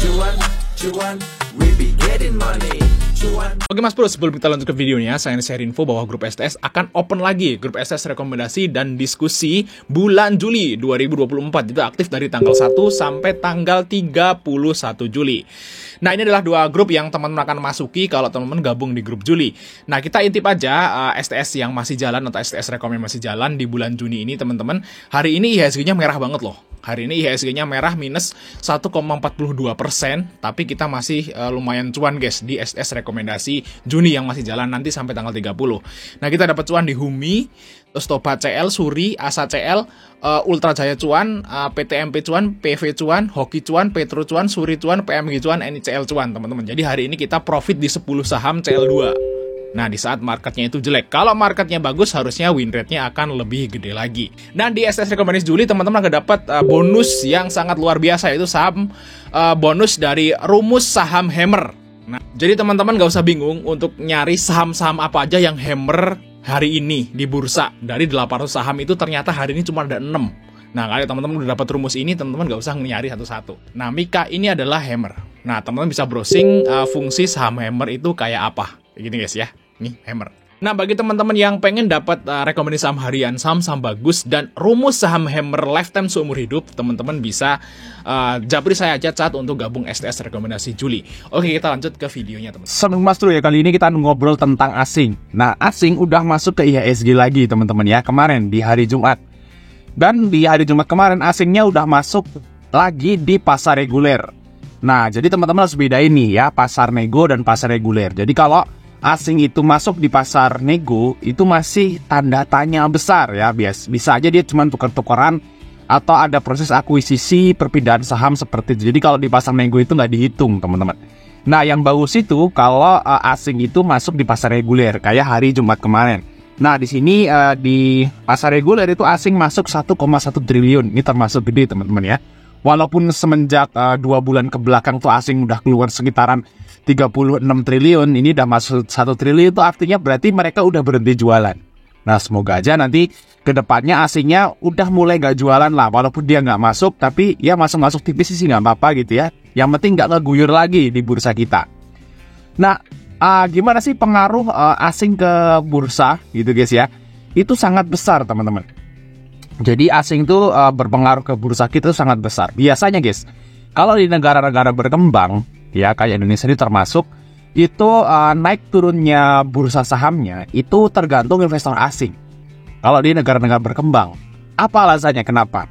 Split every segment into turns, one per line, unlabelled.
Cuan, cuan, we be getting money. Cuan.
Oke Mas Bro, sebelum kita lanjut ke videonya, saya share info bahwa grup STS akan open lagi. Grup STS rekomendasi dan diskusi bulan Juli 2024. Itu aktif dari tanggal 1 sampai tanggal 31 Juli. Nah, ini adalah dua grup yang teman-teman akan masuki kalau teman-teman gabung di grup Juli. Nah, kita intip aja STS yang masih jalan atau STS rekomend masih jalan di bulan Juni ini, teman-teman. Hari ini IHSG-nya merah banget loh. Hari ini IHSG-nya merah minus 1,42%, tapi kita masih lumayan cuan guys di STS rekomendasi Juni yang masih jalan nanti sampai tanggal 30. Nah, kita dapat cuan di Humi, terus Toba CL, Suri, Asa CL, Ultra Jaya cuan, PTMP cuan, PV cuan, Hoki cuan, Petro cuan, Suri cuan, PMG cuan, NICL cuan, teman-teman. Jadi hari ini kita profit di 10 saham CL2. Nah, di saat marketnya itu jelek. Kalau marketnya bagus, harusnya win rate-nya akan lebih gede lagi. Dan di STS rekomendasi Juli, teman-teman akan dapat bonus yang sangat luar biasa, yaitu saham bonus dari rumus saham Hammer. Nah, jadi teman-teman gak usah bingung untuk nyari saham-saham apa aja yang Hammer hari ini di bursa. Dari 800 saham itu ternyata hari ini cuma ada 6. Nah, kalau teman-teman udah dapat rumus ini, teman-teman gak usah nyari satu-satu. Nah, Mika ini adalah Hammer. Nah, teman-teman bisa browsing fungsi saham Hammer itu kayak apa. Gini guys ya, nih Hammer. Nah, bagi teman-teman yang pengen dapat rekomendasi saham harian, saham-saham bagus, dan rumus saham Hammer lifetime seumur hidup, teman-teman bisa japri saya aja chat untuk gabung STS rekomendasi Juli. Oke, kita lanjut ke videonya teman-teman.
Seneng Mas Bro ya, kali ini kita ngobrol tentang asing. Nah, asing udah masuk ke IHSG lagi teman-teman ya, kemarin di hari Jumat. Dan di hari Jumat kemarin asingnya udah masuk lagi di pasar reguler. Nah, jadi teman-teman harus bedain nih ya, pasar nego dan pasar reguler. Jadi kalau asing itu masuk di pasar nego, itu masih tanda tanya besar ya. Bisa aja dia cuma tukar-tukaran atau ada proses akuisisi perpindahan saham seperti itu. Jadi kalau di pasar nego itu nggak dihitung teman-teman. Nah, yang bagus itu kalau asing itu masuk di pasar reguler kayak hari Jumat kemarin. Nah, di sini di pasar reguler itu asing masuk 1,1 triliun. Ini termasuk gede teman-teman ya. Walaupun semenjak 2 bulan ke belakang tuh asing udah keluar sekitaran 36 triliun, ini udah masuk 1 triliun, itu artinya berarti mereka udah berhenti jualan. Nah, semoga aja nanti ke depannya asingnya udah mulai gak jualan lah. Walaupun dia gak masuk, tapi ya masuk-masuk tipis sih gak apa-apa gitu ya. Yang penting gak ngeguyur lagi di bursa kita. Nah, gimana sih pengaruh asing ke bursa gitu guys ya? Itu sangat besar teman-teman. Jadi asing itu berpengaruh ke bursa kita itu sangat besar. Biasanya guys, kalau di negara-negara berkembang, ya kayak Indonesia ini termasuk, itu naik turunnya bursa sahamnya itu tergantung investor asing. Kalau di negara-negara berkembang, apa alasannya kenapa?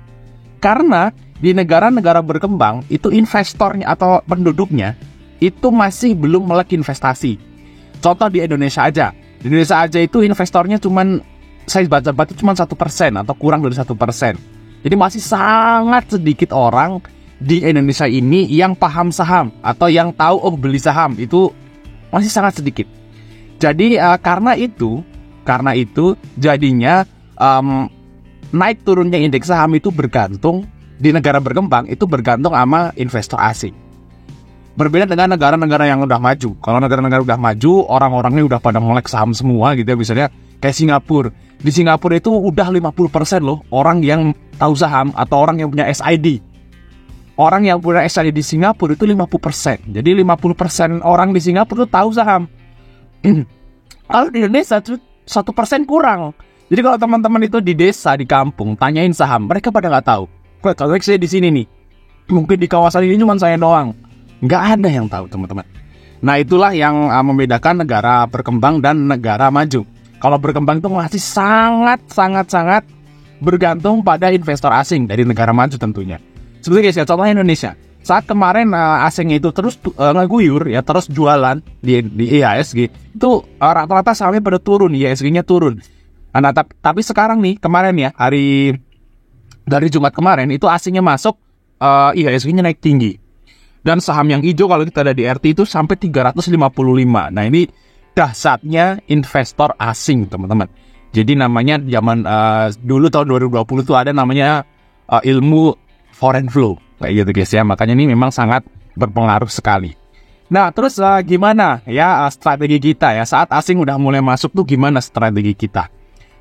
Karena di negara-negara berkembang itu investornya atau penduduknya itu masih belum melek investasi. Contoh di Indonesia aja. Di Indonesia aja itu investornya cuman, saya baca-baca cuma 1% atau kurang dari 1%. Jadi masih sangat sedikit orang di Indonesia ini yang paham saham atau yang tahu beli saham, itu masih sangat sedikit. Jadi karena itu jadinya naik turunnya indeks saham itu bergantung di negara berkembang, itu bergantung sama investor asing. Berbeda dengan negara-negara yang udah maju. Kalau negara-negara udah maju, orang-orangnya udah pada melek saham semua gitu ya. Misalnya kayak Singapura. Di Singapura itu udah 50% loh orang yang tahu saham atau orang yang punya SID. Orang yang punya SID di Singapura itu 50%. Jadi 50% orang di Singapura itu tahu saham. Kalau di Indonesia 1% kurang. Jadi kalau teman-teman itu di desa, di kampung, tanyain saham, mereka pada nggak tahu. Kalau saya di sini nih, mungkin di kawasan ini cuma saya doang. Nggak ada yang tahu teman-teman. Nah, itulah yang membedakan negara berkembang dan negara maju. Kalau berkembang itu masih sangat bergantung pada investor asing dari negara maju tentunya. Seperti guys ya, contohnya Indonesia. Saat kemarin asingnya itu terus ngeguyur ya, terus jualan di IHSG, itu rata-rata sahamnya pada turun, IHSG-nya turun. Nah, tapi sekarang nih, kemarin ya, dari Jumat kemarin itu asingnya masuk, IHSG-nya naik tinggi. Dan saham yang hijau kalau kita ada di RT itu sampai 355. Nah, ini dahsyatnya investor asing teman-teman. Jadi namanya zaman dulu tahun 2020 tuh ada namanya ilmu foreign flow kayak gitu guys ya. Makanya ini memang sangat berpengaruh sekali. Nah, terus gimana ya strategi kita ya saat asing udah mulai masuk tuh, gimana strategi kita?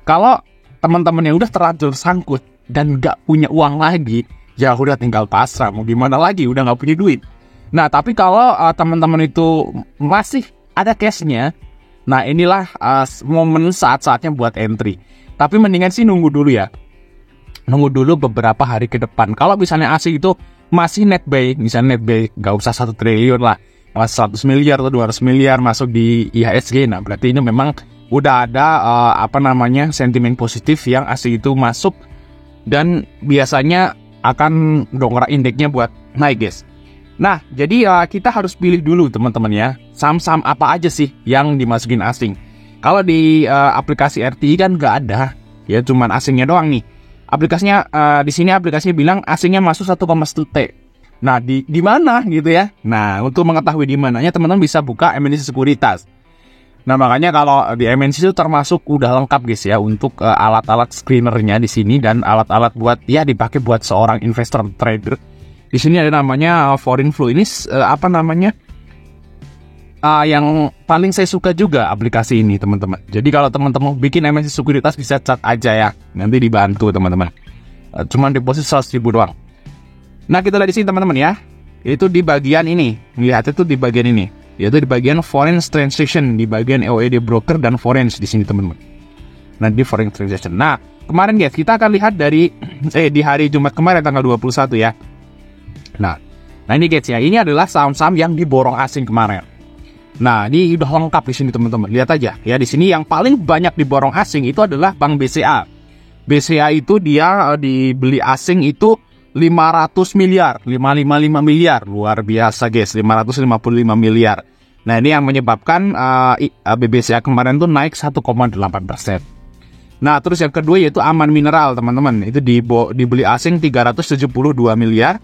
Kalau teman-teman yang udah terlanjur sangkut dan nggak punya uang lagi, ya udah tinggal pasrah. Mau gimana lagi, udah nggak punya duit. Nah, tapi kalau teman-teman itu masih ada cashnya, nah inilah momen saat-saatnya buat entry. Tapi mendingan sih nunggu dulu ya. Nunggu dulu beberapa hari ke depan. Kalau misalnya asing itu masih net buy, misalnya net buy gak usah 1 triliun lah, 100 miliar atau 200 miliar masuk di IHSG. Nah, berarti ini memang udah ada sentimen positif yang asing itu masuk, dan biasanya akan dongkrak indeksnya buat naik, guys. Nah, jadi kita harus pilih dulu teman-teman ya, saham-saham apa aja sih yang dimasukin asing. Kalau di aplikasi RTI kan nggak ada, ya cuman asingnya doang nih. Aplikasinya di sini aplikasinya bilang asingnya masuk 1,1 T. Nah, di mana gitu ya? Nah, untuk mengetahui di mananya, teman-teman bisa buka MNC Sekuritas. Nah, makanya kalau di MNC itu termasuk udah lengkap guys ya, untuk alat-alat screenernya di sini, dan alat-alat buat ya dipakai buat seorang investor trader. Di sini ada namanya Foreign Flow. Ini yang paling saya suka juga aplikasi ini, teman-teman. Jadi kalau teman-teman bikin MNC Sekuritas bisa chat aja ya, nanti dibantu teman-teman. Cuman deposit 100.000 doang. Nah, kita lihat di sini teman-teman ya. Itu di bagian ini. Lihat itu di bagian ini. Yaitu di bagian Foreign Transaction, di bagian EOED Broker dan Foreign di sini teman-teman. Nah, di Foreign Transaction. Nah, kemarin guys, kita akan lihat dari di hari Jumat kemarin tanggal 21 ya. Nah ini guys ya, ini adalah saham-saham yang diborong asing kemarin. Nah, ini udah lengkap di sini teman-teman. Lihat aja ya, di sini yang paling banyak diborong asing itu adalah Bank BCA. BCA itu dia dibeli asing itu 500 miliar, 555 miliar. Luar biasa guys, 555 miliar. Nah, ini yang menyebabkan BBCA kemarin tuh naik 1,8%. Nah, terus yang kedua yaitu Aman Mineral, teman-teman. Itu dibeli asing 372 miliar.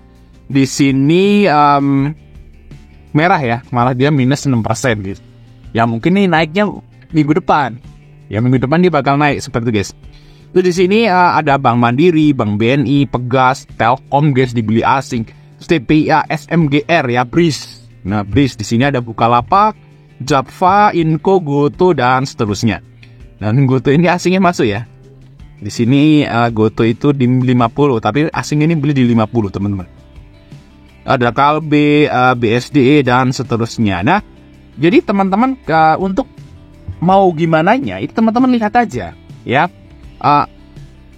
Di sini merah ya, malah dia minus 6% gitu. Ya mungkin nih naiknya minggu depan. Ya minggu depan dia bakal naik seperti itu guys. Terus di sini ada Bank Mandiri, Bank BNI, Pegas, Telkom guys dibeli asing. Terus TPA, SMGR ya, BRIS. Nah, BRIS di sini ada Bukalapak, Japfa, Inco, Goto dan seterusnya. Dan Goto ini asingnya masuk ya. Di sini Goto itu di 50, tapi asing ini beli di 50 teman-teman. Ada Kalbe, BSDE dan seterusnya. Nah, jadi teman-teman untuk mau gimana nya itu teman-teman lihat aja ya.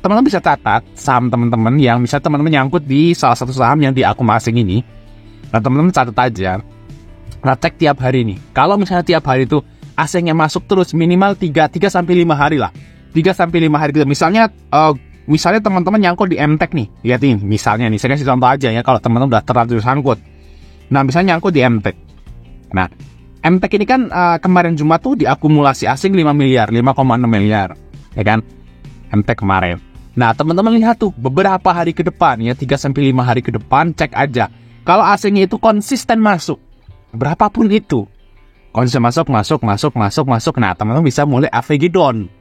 Teman-teman bisa catat saham teman-teman yang bisa teman-teman nyangkut di salah satu saham yang di akun asing ini. Nah, teman-teman catat aja. Nah, cek tiap hari nih. Kalau misalnya tiap hari itu asingnya masuk terus, minimal 3 sampai 5 hari lah. 3 sampai 5 hari gitu. Misalnya teman-teman nyangkut di MTEK nih, lihat ini, misalnya nih, saya kasih contoh aja ya, kalau teman-teman udah terlanjur sangkut. Nah, misalnya nyangkut di MTEK. Nah, MTEK ini kan kemarin Jumat tuh diakumulasi asing 5 miliar, 5,6 miliar, ya kan? MTEK kemarin. Nah, teman-teman lihat tuh, beberapa hari ke depan ya, 3 sampai 5 hari ke depan, cek aja. Kalau asingnya itu konsisten masuk, berapapun itu, konsisten masuk. Nah, teman-teman bisa mulai AVG down.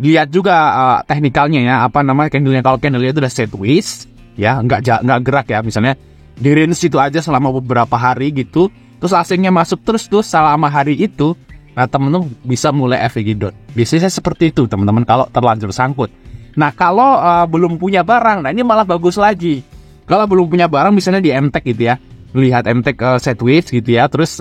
Lihat juga teknikalnya ya, candlenya. Kalau candlenya itu udah sideways ya, nggak gerak ya, misalnya di range itu aja selama beberapa hari gitu, terus asingnya masuk terus selama hari itu, nah teman-teman bisa mulai FVG down. Biasanya seperti itu teman-teman kalau terlanjur sangkut. Nah, kalau belum punya barang, nah ini malah bagus lagi. Kalau belum punya barang misalnya di MTEK gitu ya, lihat MTEK sideways gitu ya, terus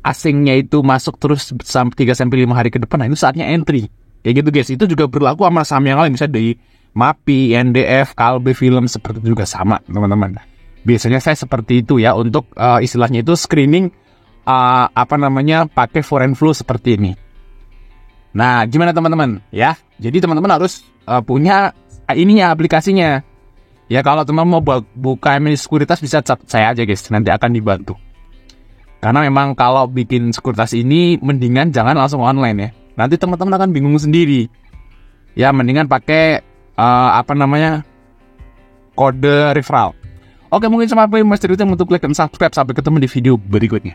asingnya itu masuk terus 3 sampai 5 hari ke depan, nah itu saatnya entry. Kayak gitu guys, itu juga berlaku sama saham yang lain, misalnya di MAPI, NDF, Kalbe Film, seperti itu juga sama teman-teman. Biasanya saya seperti itu ya, untuk istilahnya itu screening pakai foreign flow seperti ini. Nah, gimana teman-teman ya? Jadi teman-teman harus punya ininya, aplikasinya. Ya, kalau teman mau buka MNC Sekuritas bisa chat saya aja guys, nanti akan dibantu. Karena memang kalau bikin sekuritas ini mendingan jangan langsung online ya. Nanti teman-teman akan bingung sendiri. Ya, mendingan pakai kode referral. Oke, mungkin sampai Mas Cerita untuk like dan subscribe. Sampai ketemu di video berikutnya.